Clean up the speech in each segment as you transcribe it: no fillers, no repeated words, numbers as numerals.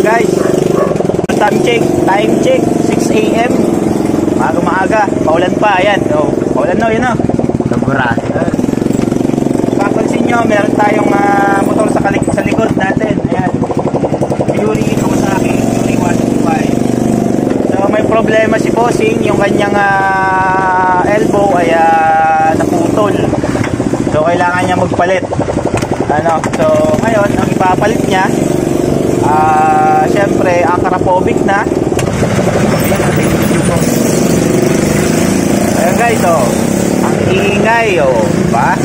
guys, time check 6 AM. Maaga, paulan pa, ayan. Oh, paulan no, yun no. Labura. Papansin nyo, meron tayong motor sa likod natin. Ayan. Fury Kawasaki Fury 125. So may problema si Bossing, yung kanyang elbow ay naputol. So kailangan niya magpalit. So ngayon ang ipapalit niya syempre acropovic na. Ayan guys, ang ingay, ba?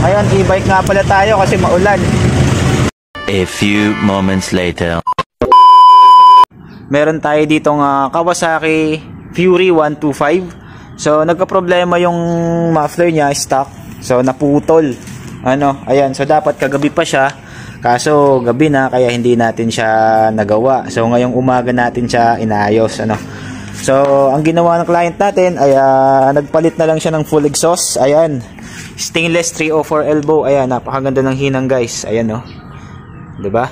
Ngayon e-bike nga pala tayo kasi maulan. A few moments later. Meron tayo ditong Kawasaki Fury 125. So nagka-problema yung muffler niya, stock. So naputol. Ayan, so dapat kagabi pa siya. Kaso gabi na kaya hindi natin siya nagawa. So ngayong umaga natin siya inayos, So ang ginawa ng client natin ay nagpalit na lang siya ng full exhaust. Ayan. Stainless 304 elbow. Ayan, napakaganda ng hinang guys. Ayan, 'Di ba?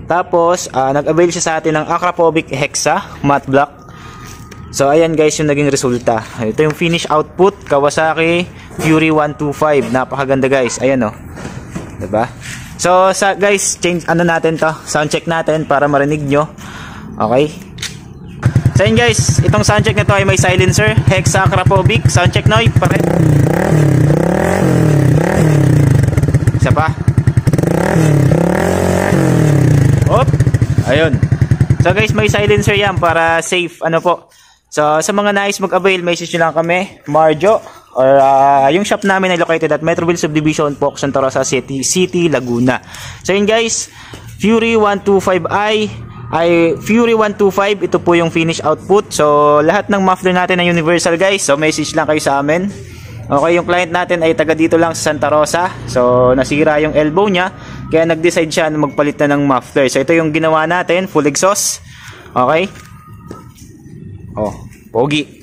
Tapos nag-avail siya sa atin ng Acropovic Hexa matte black. So ayan guys yung naging resulta. Ito yung finish output Kawasaki Fury 125. Napakaganda guys. Ayan, 'Di ba? So guys, change natin 'to. Sound check natin para marinig nyo. Okay? So yun guys, itong sound check na to ay may silencer, Hexa Acropovic. Sound check noy, pare. Isa pa. Op. Ayun. So guys, may silencer yan para safe po. So sa mga nais mag-avail, message nyo lang kami, Marjo, or yung shop namin ay located at Metroville Subdivision po, Santa Rosa City, Laguna. So yun guys, Fury 125i ay Fury 125, ito po yung finish output. So lahat ng muffler natin ay universal guys. So message lang kayo sa amin. Okay, yung client natin ay taga dito lang sa Santa Rosa. So nasira yung elbow niya, kaya nag-decide siya na magpalit na ng muffler. So ito yung ginawa natin, full exhaust. Okay? Pogi.